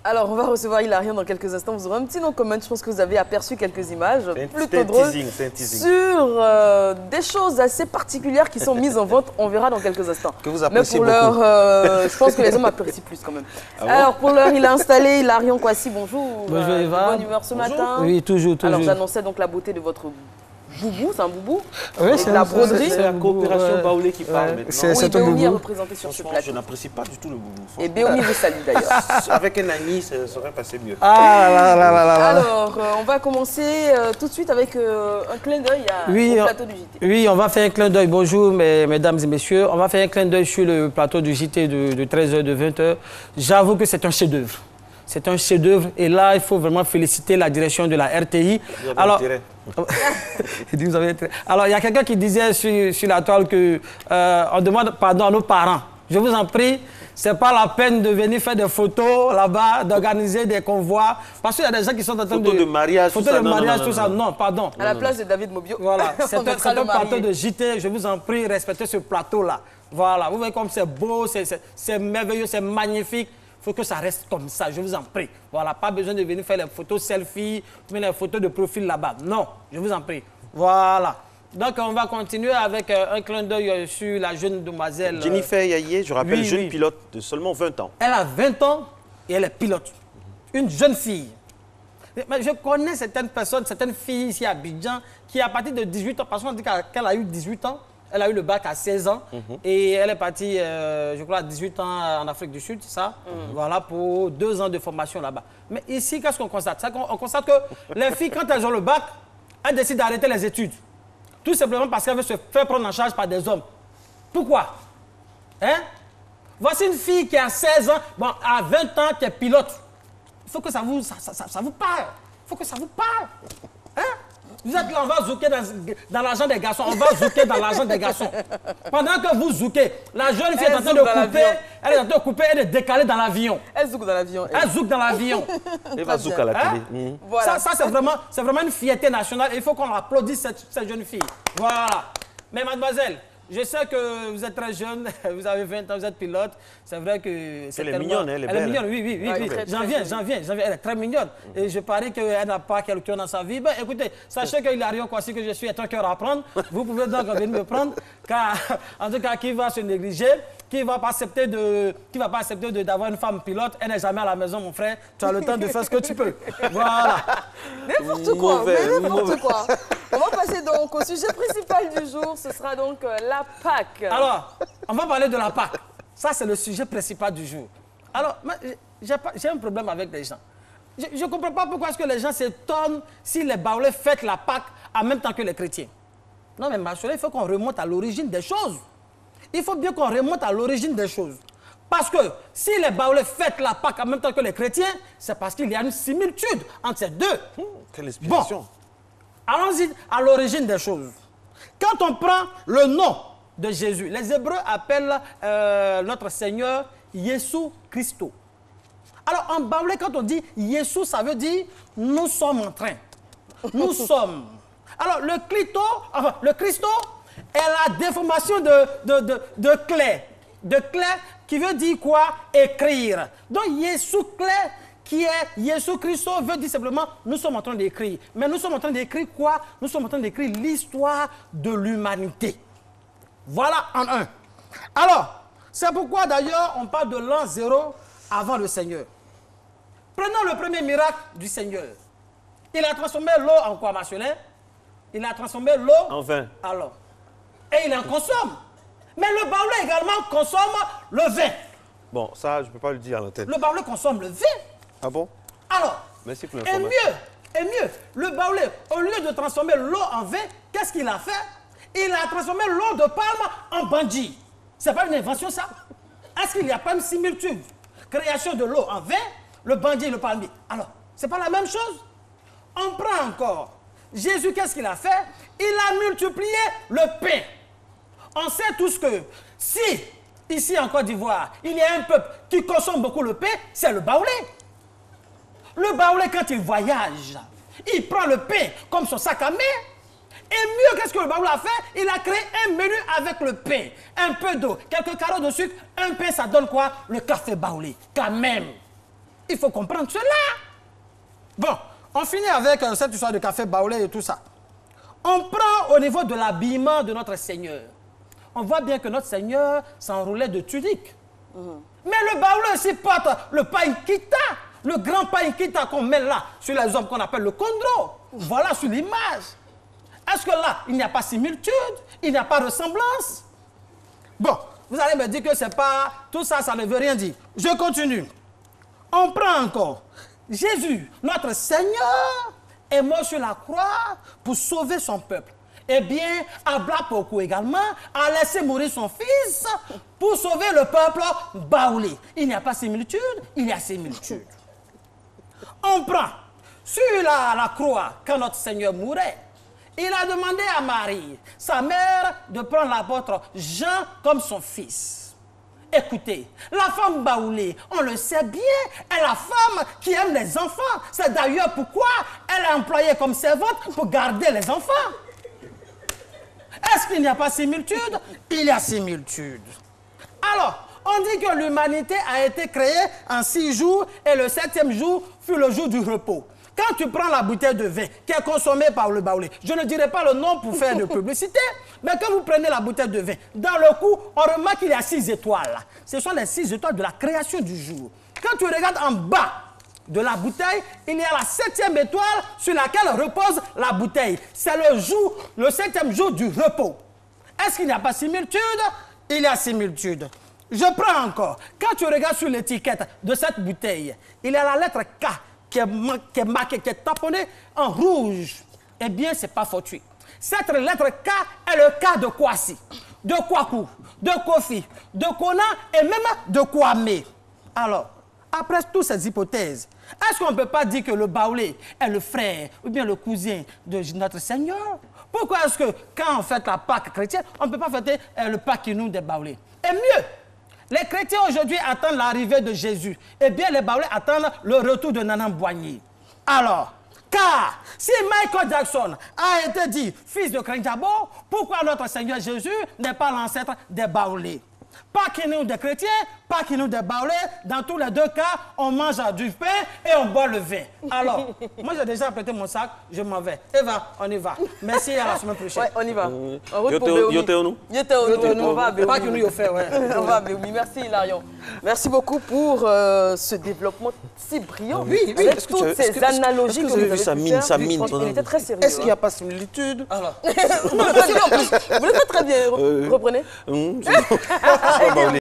Alors, on va recevoir Hilarion dans quelques instants. Vous aurez un petit nom commun. Je pense que vous avez aperçu quelques images plutôt drôles sur des choses assez particulières qui sont mises en vente. On verra dans quelques instants. Que vous appréciez beaucoup. Mais pour l'heure, je pense que les hommes apprécient plus quand même. Alors, pour l'heure, il a installé Hilarion Kwasi. Bonjour. Bonjour Eva. Bonne humeur ce matin. Oui, toujours. Alors, j'annonçais donc la beauté de votre boubou, c'est un boubou. Oui, c'est la broderie. C'est la coopération Baoulé qui parle maintenant. Oui, Béoumi est représenté sur ce plateau. Je n'apprécie pas du tout le boubou. Et Béoumi vous salue d'ailleurs. Avec un ami, ça serait passé mieux. Alors, on va commencer tout de suite avec un clin d'œil au plateau du JT. Oui, on va faire un clin d'œil. Bonjour mesdames et messieurs. On va faire un clin d'œil sur le plateau du JT de 13h, de 20h. J'avoue que c'est un chef-d'œuvre. C'est un chef-d'œuvre et là, il faut vraiment féliciter la direction de la RTI. Alors, il y a quelqu'un qui disait sur la toile que on demande pardon à nos parents. Je vous en prie, c'est pas la peine de venir faire des photos là-bas, d'organiser des convois, parce qu'il y a des gens qui sont en train de mariage, photos de mariage, tout ça. Non, pardon. À la place de David Mobio. Voilà, c'est un plateau de JT. Je vous en prie, respectez ce plateau-là. Voilà, vous voyez comme c'est beau, c'est merveilleux, c'est magnifique. Il faut que ça reste comme ça, je vous en prie. Voilà, pas besoin de venir faire les photos selfie, les photos de profil là-bas. Non, je vous en prie. Voilà. Donc, on va continuer avec un clin d'œil sur la jeune demoiselle. Jennifer Yaye, je rappelle, jeune pilote de seulement 20 ans. Elle a 20 ans et elle est pilote. Une jeune fille. Mais je connais certaines personnes, certaines filles ici à Abidjan qui, à partir de 18 ans, parce qu'on dit qu'elle a eu 18 ans, elle a eu le bac à 16 ans et elle est partie, je crois, à 18 ans en Afrique du Sud, c'est ça? Voilà, pour 2 ans de formation là-bas. Mais ici, qu'est-ce qu'on constate? On constate que les filles, quand elles ont le bac, elles décident d'arrêter les études. Tout simplement parce qu'elles veulent se faire prendre en charge par des hommes. Pourquoi? Hein? Voici une fille qui a 16 ans, bon, à 20 ans, qui est pilote. Il faut que ça vous parle. Il faut que ça vous parle. Hein? Vous êtes là, on va zouker dans l'argent des garçons. On va zouker dans l'argent des garçons. Pendant que vous zoukez, la jeune fille est en train de couper. Elle est en train de couper et de décaler dans l'avion. Elle zouk dans l'avion. Elle zouk dans l'avion. Elle va zouk à la télé. Voilà. Ça c'est vraiment une fierté nationale. Il faut qu'on applaudisse cette jeune fille. Voilà. Mais mademoiselle, je sais que vous êtes très jeune, vous avez 20 ans, vous êtes pilote. C'est vrai que c'est Elle est mignonne, elle est belle. Elle est mignonne, oui. J'en viens. Elle est très mignonne. Et je parie qu'elle n'a pas quelqu'un dans sa vie. Ben, écoutez, sachez qu'il a rien Kwasi que je suis un cœur à prendre. Vous pouvez donc venir me prendre. Car, en tout cas, qui va se négliger, qui ne va pas accepter d'avoir une femme pilote, elle n'est jamais à la maison, mon frère. Tu as le temps de faire ce que tu peux. Voilà. N'importe quoi. On va passer donc au sujet principal du jour. Ce sera donc la Pâques. Alors, on va parler de la Pâques. Ça, c'est le sujet principal du jour. Alors, j'ai un problème avec les gens. Je ne comprends pas pourquoi est-ce que les gens s'étonnent si les Baoulés fêtent la Pâques en même temps que les chrétiens. Non, mais ma chérie, il faut qu'on remonte à l'origine des choses. Il faut bien qu'on remonte à l'origine des choses. Parce que si les Baoulés fêtent la Pâques en même temps que les chrétiens, c'est parce qu'il y a une similitude entre ces deux. Quelle inspiration. Bon, allons-y à l'origine des choses. Quand on prend le nom de Jésus, les Hébreux appellent notre Seigneur Jésus Christo. Alors en baoulé, quand on dit Jésus, ça veut dire nous sommes en train. Nous sommes. Alors le Christo est la déformation de clé. De clé qui veut dire quoi? Écrire. Donc Jésus clé qui est Jésus Christo veut dire simplement nous sommes en train d'écrire. Mais nous sommes en train d'écrire quoi? Nous sommes en train d'écrire l'histoire de l'humanité. Voilà en un. Alors, c'est pourquoi d'ailleurs on parle de l'an 0 avant le Seigneur. Prenons le premier miracle du Seigneur. Il a transformé l'eau en quoi, Marcelin? Il a transformé l'eau en vin. Alors, et il en consomme. Mais le baoulé également consomme le vin. Bon, ça, je ne peux pas le dire à l'antenne. Le baoulé consomme le vin. Ah bon? Alors, merci pour et mieux, le baoulé, au lieu de transformer l'eau en vin, qu'est-ce qu'il a fait? Il a transformé l'eau de palme en bandit. C'est pas une invention, ça? Est-ce qu'il n'y a pas une similitude? Création de l'eau en vin, le bandit et le palmier. Alors, c'est pas la même chose? On prend encore. Jésus, qu'est-ce qu'il a fait? Il a multiplié le pain. On sait tous que si, ici en Côte d'Ivoire, il y a un peuple qui consomme beaucoup le pain, c'est le baoulé. Le baoulé, quand il voyage, il prend le pain comme son sac à main. Et mieux, qu'est-ce que le baoulé a fait? Il a créé un menu avec le pain, un peu d'eau, quelques carreaux de sucre, un pain, ça donne quoi? Le café baoulé, quand même. Il faut comprendre cela. Bon, on finit avec cette histoire de café baoulé et tout ça. On prend au niveau de l'habillement de notre Seigneur. On voit bien que notre Seigneur s'enroulait de tunique. Mais le baoulé aussi porte le païnkita, le grand païnkita qu'on met là sur les hommes qu'on appelle le kondro. Voilà sur l'image. Est-ce que là, il n'y a pas similitude? Il n'y a pas ressemblance? Bon, vous allez me dire que c'est pas... Tout ça, ça ne veut rien dire. Je continue. On prend encore. Jésus, notre Seigneur, est mort sur la croix pour sauver son peuple. Eh bien, Ablapoku également a laissé mourir son fils pour sauver le peuple baoulé. Il n'y a pas similitude, il y a similitude. On prend sur la croix, quand notre Seigneur mourait, il a demandé à Marie, sa mère, de prendre l'apôtre Jean comme son fils. Écoutez, la femme baoulée, on le sait bien, est la femme qui aime les enfants. C'est d'ailleurs pourquoi elle est employée comme servante pour garder les enfants. Est-ce qu'il n'y a pas similitude? Il y a similitude. Alors, on dit que l'humanité a été créée en 6 jours et le 7e jour fut le jour du repos. Quand tu prends la bouteille de vin qui est consommée par le baoulé, je ne dirai pas le nom pour faire de publicité, mais quand vous prenez la bouteille de vin, dans le cou, on remarque qu'il y a 6 étoiles. Ce sont les 6 étoiles de la création du jour. Quand tu regardes en bas de la bouteille, il y a la 7e étoile sur laquelle repose la bouteille. C'est le 7e jour du repos. Est-ce qu'il n'y a pas similitude? Il y a similitude. Je prends encore. Quand tu regardes sur l'étiquette de cette bouteille, il y a la lettre K qui est marquée, qui est taponnée en rouge. Eh bien, ce n'est pas fortuit. Cette lettre K est le K de Kwasi, de Kwaku, de Kofi, de Kona et même de Kwame. Alors, après toutes ces hypothèses, est-ce qu'on ne peut pas dire que le baoulé est le frère ou bien le cousin de notre Seigneur? Pourquoi est-ce que quand on fête la Pâque chrétienne, on ne peut pas fêter le Pâquinou des baoulés? Et mieux, les chrétiens aujourd'hui attendent l'arrivée de Jésus. Eh bien, les baoulés attendent le retour de Nana Boigny. Alors, car si Michael Jackson a été dit fils de Krenjabo, pourquoi notre Seigneur Jésus n'est pas l'ancêtre des baoulés? Pas qu'il nous des chrétiens, pas qu'il nous des baoulés. Dans tous les 2 cas, on mange du pain et on boit le vin. Alors, moi j'ai déjà prêté mon sac, je m'en vais. Eva, on y va. Merci, à la semaine prochaine. Ouais, on y va. En route pour Yo Béoumi. On va à Béoumi. Pas que nous y fait, ouais. On va à Béoumi. Merci Hilarion. Merci beaucoup pour ce développement si brillant. Oui, avec toutes ces analogies que vous avez pu faire. sa mine, Franchement, il était très sérieux. Est-ce qu'il n'y a pas similitude? Alors. Vous le faites très bien. Reprenez.